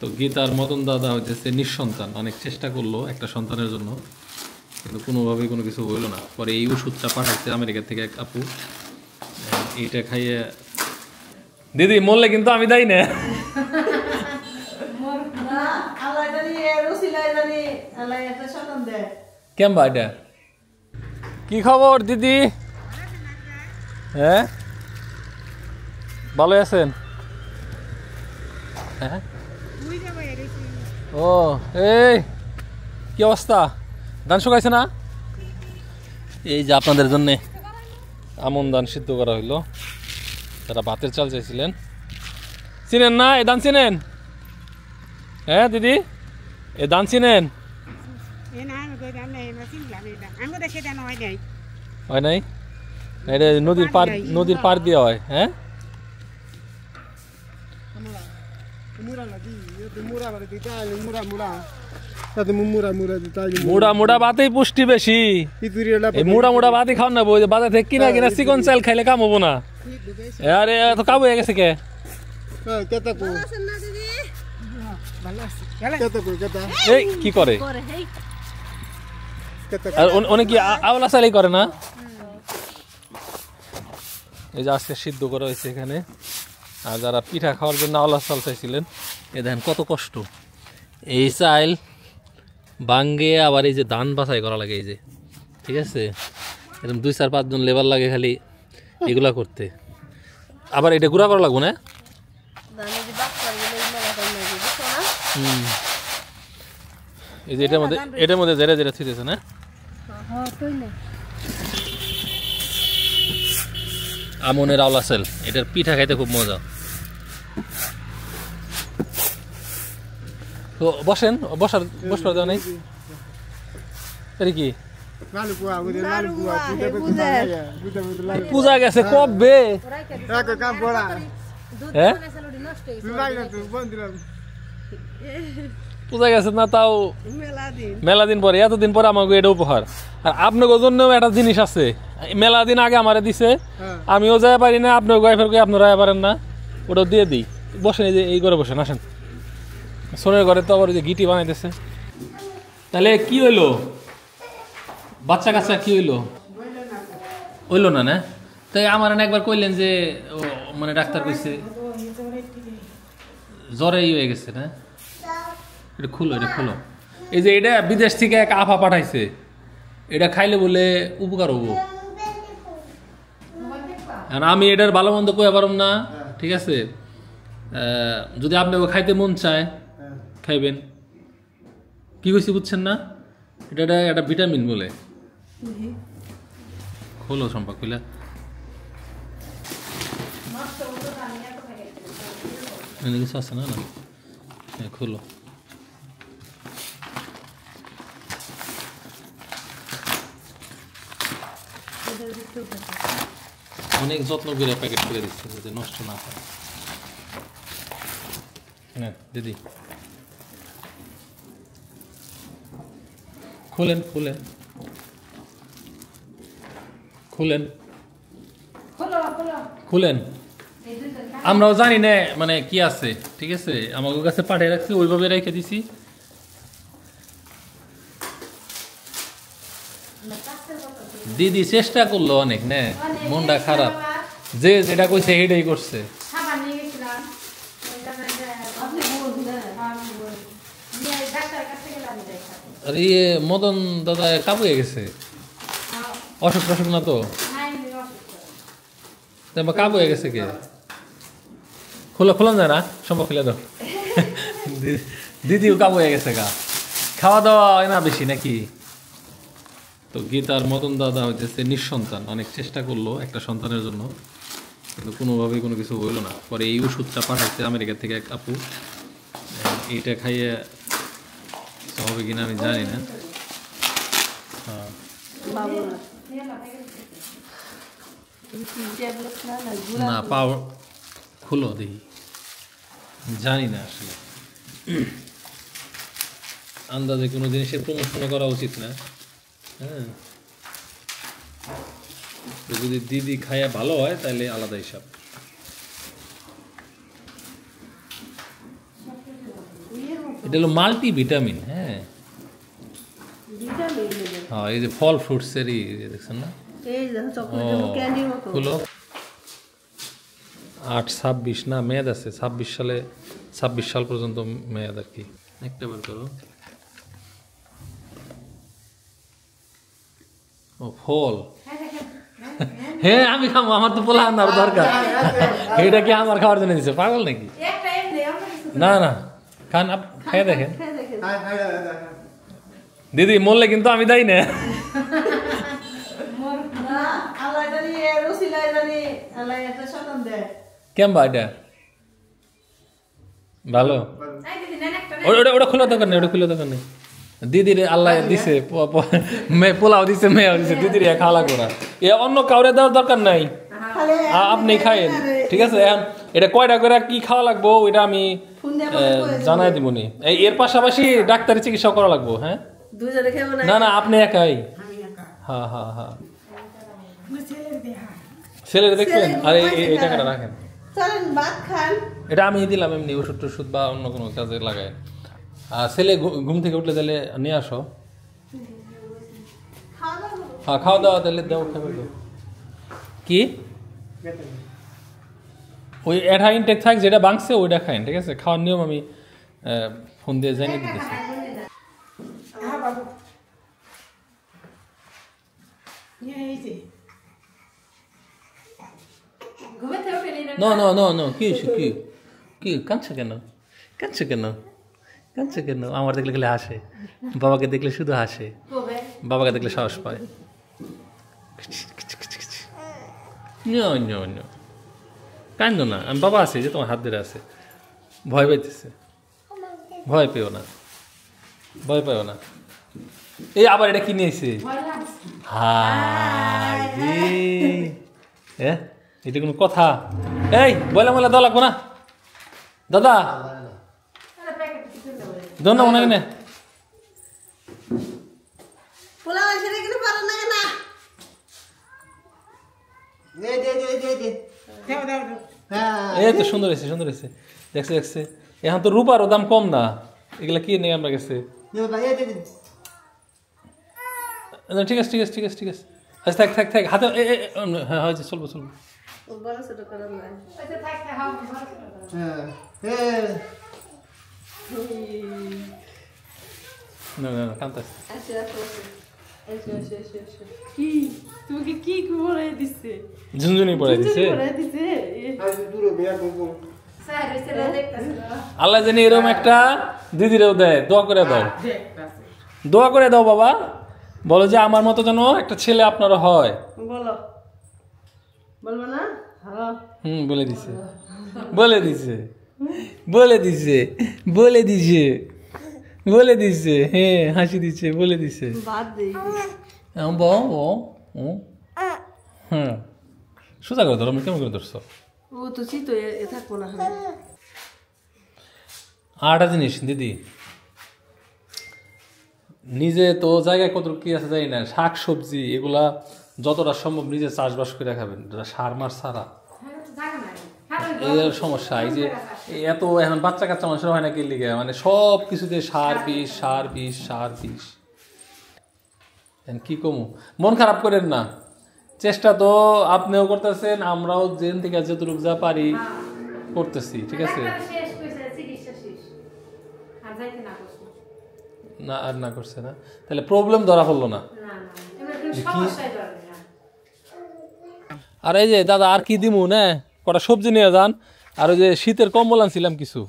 তো গীতার মদন দাদা হইতেছে নিঃসন্তান, অনেক চেষ্টা করলো একটা সন্তানের জন্য, কিন্তু কোনোভাবেই কোনো কিছু হইলো না। পরে এই ওষুধটা পাঠাইছে আমেরিকা থেকে এক আপু, এইটা খাইয়ে দিদি মরলে কিন্তু আমি দায়ী না। কেমবা এটা কি খবর দিদি? হ্যাঁ ভালো আছেন? হ্যাঁ ও এই কি অবস্থা? ধান শুকাইছে না? এই যে আপনাদের জন্য আমন ধান সিদ্ধ করা হইলো, তারা ভাতের চাল চাইছিলেন। চিনেন না এই ধান? চিনেন? হ্যাঁ দিদি এই ধান চিনেন? হয় নাই? এটা নদীর পার দিয়ে হয়। হ্যাঁ মুড়া মুড়া ভাতেই পুষ্টি বেশি। মুড়া মুড়া ভাতই খাওয়ান না, বাজার থেকে কিনা কিনা চিকন চাল খাইলে কাম হবো না। আরে এত কাবু হয়ে গেছে কে? এই কি করে অনেক কি আওলা চালাই করে না? এই যে আজকে সিদ্ধ করা হয়েছে এখানে। আর যারা পিঠা খাওয়ার জন্য আওলা চাল চাইছিলেন, এ দেখেন কত কষ্ট। এই চাল বাঙ্গে আবার এই যে ধান বাছাই করা লাগে, এই যে ঠিক আছে, এরকম 2-4-5 জন লেবার লাগে খালি এগুলা করতে। আবার এটা গুঁড়া করা লাগবো না? এই যে এটার মধ্যে জেরা জেরা থুইতেছে না? আমনের আওলা চাল, এটার পিঠা খাইতে খুব মজা। তো বসেন, বসবার দেওয়া নেই। এটা কি পূজা গেছে কবে? হ্যাঁ পূজা গেছে না, তাও মেলা দিন পরে, এতদিন পরে আমাকে এটা উপহার। আর আপনার জন্য একটা জিনিস আছে, মেলা দিন আগে আমারে দিছে, আমিও যাই পারি না, আপনার ওয়াইফের কই আপনারা যাই পারেন না, ওটাও দিয়ে দিই। বসেন, এই যে এই ঘরে বসেন, আসেন। সোনের ঘরে তো আবার যে গিটি বানাইতেছে। তাহলে কি হইলো বাচ্চা কাচ্চা? কি হইলো? হইলো না? না তাই আমার একবার কইলেন যে মানে ডাক্তার কইছে জ্বরে হয়ে গেছে না? এটা খুলো, এটা খুলো। এই যে এটা বিদেশ থেকে এক আফা পাঠাইছে, এটা খাইলে বলে উপকার হবো। আমি এটার ভালো মন্দ কইয়া পারম না, ঠিক আছে? যদি আপনাকে খাইতে মন চায় খাইবেন। কি কইছি বুঝছেন না? এটা একটা ভিটামিন বলে। খোলো সম্পা, খুলে কিছু আছে না? না খোলো। অনেক যত্ন করে প্যাকেট করে দিচ্ছে যাতে নষ্ট না হয়। হ্যাঁ দিদি খুলেন খুলেন খুলেন খুলেন। আমরাও জানি না মানে কি আছে, ঠিক আছে? আমাদের কাছে পাঠিয়ে রাখছি, ওইভাবে রেখে দিছি। দিদি চেষ্টা করলো অনেক, না মনটা খারাপ, যে যেটা কইছে সেটাই করছে। আর ইয়ে মদন দাদা কাবু হয়ে গেছে, অসুখ টসুখ না তো? কাবু হয়ে গেছে কে? খোলা যায় না? সম্ভব খুলে দাও। দিদিও কাবু হয়ে গেছে গা, খাওয়া দাওয়া হয় না বেশি নাকি? তো গীতার মদন দাদা হইতেছে নিঃসন্তান, অনেক চেষ্টা করলো একটা সন্তানের জন্য, কিন্তু কোনোভাবেই কোনো কিছু হইলো না। পরে এই ওষুধটা পাঠাইছে আমেরিকা থেকে এক আপু, এইটা খাইয়ে হবে কিনা আমি জানি না। হ্যাঁ না পাও খুলো দেখি, জানি না আসলে। আন্দাজে কোনো জিনিসের প্রমোশন করা উচিত না। হ্যাঁ যদি দিদি খাইয়া ভালো হয় তাহলে আলাদা হিসাব। এটা হলো মাল্টি ভিটামিন। হ্যাঁ হ্যাঁ, এই যে ফল ফ্রুটসেরই দেখছেন না, হলো 8/26 না মেয়াদ আছে, 26 সাল পর্যন্ত মেয়াদ আর কি। একটা বার করো। ও ফল, হ্যাঁ আমি খাবো, আমার তো পোলা আনার দরকার। এটা কি আমার খাওয়ার জন্য দিচ্ছে, পাগল নাকি? না না খান, খেয়ে দেখেন। দিদি মরলে কিন্তু আমি দাই না। কেমবা এটা ভালো, ওটা খোলা দোকান নেই, ওটা খোলা দোকান নেই। দিদির আল্লাহ দিছে, পোলাও দিছে, মেয়াও দিছে, দিদির খাওয়া লাগবো না, এ অন্য কাউরে দেওয়ার দরকার নাই, আপনি খাইয়েন। ঠিক আছে, এখন এটা কয়টা করে কি খাওয়া লাগবো ওইটা আমি জানাই দিবনি। এর পাশাপাশি ডাক্তারি চিকিৎসা করা লাগবো। হ্যাঁ না না আপনি একাই। হ্যাঁ হ্যাঁ হ্যাঁ, ছেলের দেখবেন। আর এই টাকাটা রাখেন, এটা আমি দিলাম এমনি ওষুধ টষুধ বা অন্য কোনো কাজে লাগায়। আর ছেলে ঘুম থেকে উঠলে তাহলে নিয়ে আসো। হ্যাঁ খাওয়া দাওয়া তাহলে দাও, খাবে কি ওই অ্যাডা ইনটেক থাক, যেটা বাংছে ওইটা খাইন। ঠিক আছে, খাওয়ার নিয়ম আমি ফোন দিয়ে জানিয়ে দিতেছি। No, no, no, no, কি কাঁদছে কেন, কাঁদছে কেন, কাঁদছে কেন? আমার দেখলে গেলে হাসে, বাবাকে দেখলে শুধু হাসে, বাবাকে দেখলে সাহস পায়। কান্দো না, আমি বাবা আছি যে তোমার হাত ধরে আছে। ভয় পাইতেছে, ভয় পেও না, ভয় পেও না। এই আবার এটা কি নিয়েছে? হ্যাঁ এটা কোনো কথা? এই বলে মলে দেওয়া লাগবো না দাদা, দোন না মনে কেনে এই তো সুন্দর হয়েছে, সুন্দর হয়েছে, দেখছে দেখছে। এখন তো রূপারও দাম কম না, এগুলা কি নেই আমরা কাছে। ঠিক আছে ঠিক আছে ঠিক আছে ঠিক আছে, আচ্ছা থাক থাক থাক হাতে। হ্যাঁ হয়েছে, চলবো চলবো। না না কান্তাস ঝুনঝুনি পড়াই দিছে। আল্লাহ জানি এরকম একটা দিদিরেও দেয়, দোয়া করে দাও, দোয়া করে দাও বাবা। বলো যে আমার মতো যেন একটা ছেলে আপনারও হয়। বলে দিছে, বলে দিছে, বলে দিছে, বলে দিছে, বলে দিছে। হ্যাঁ হাসি দিচ্ছে, বলে দিছে। হ্যাঁ সোজা করে ধরো, আমি কেমন করে ধরছো? আরেকটা জিনিস দিদি, নিজে তো জায়গায় কত কি আছে জানি না, শাক সবজি এগুলা যতটা সম্ভব নিজে চাষবাস করে খাবেন, সার মার ছাড়া। এর সমস্যা এই যে এত এখন বাচ্চা কাচ্চা মানুষের হয় না কি লিগে, মানে সব কিছুতে সার বিষ, সার বিষ, সার বিষ। কি কমু, মন খারাপ করেন না, চেষ্টা তো আপনিও করতেছেন, আমরাও যেন থেকে যতটুকু যা পারি করতেছি। ঠিক আছে, না আর না করছে না, তাহলে প্রবলেম ধরা পড়লো না। আর এই যে দাদা আর কি দিমু না, কটা সবজি নিয়ে যান, আর ওই যে শীতের কম্বল আনছিলাম কিছু,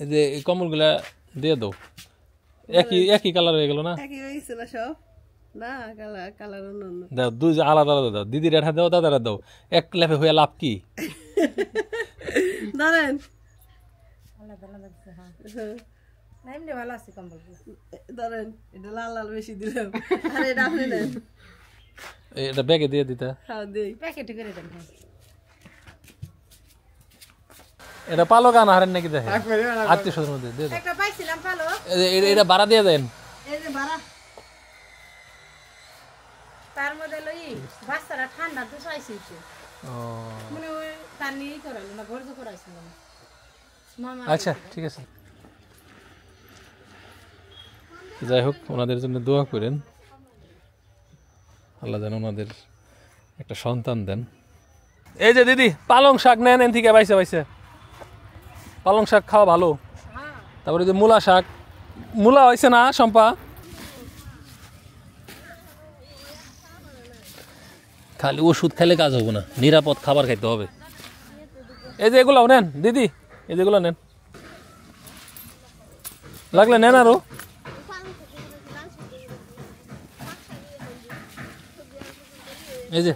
এই যে এই কম্বলগুলা দিয়ে দাও। একই একই কালার হয়ে গেল না, দাও দুই আলাদা আলাদা দাও, দিদির এটা দাও, দাদারা দাও, এক লেফে হয়ে লাভ কি? এটা ব্যাগে দিয়ে দিতে, এটা পালো গান হারেন নাকি দেখে আত্মীয় স্বজন মধ্যে দিয়ে দেন, এটা ভাড়া দিয়ে দেন। তার মধ্যে লই বাচ্চারা ঠান্ডা তো চাইছে মানে ওই তার নিয়েই করাইলো না, ভর্তি করাইছিল। আচ্ছা ঠিক আছে। যাই হোক ওনাদের জন্য দোয়া করেন, আল্লাহ যেন ওনাদের একটা সন্তান দেন। এই যে দিদি পালং শাক নেন এন থেকে পাইছে পাইছে, পালং শাক খাওয়া ভালো। তারপরে যে মূলা শাক, মূলা হয়েছে না শম্পা? খালি ওষুধ খেলে কাজ হবে না, নিরাপদ খাবার খাইতে হবে। এই যে এগুলো নেন দিদি, এই যেগুলো নেন, লাগলে নেন আরো। এই যে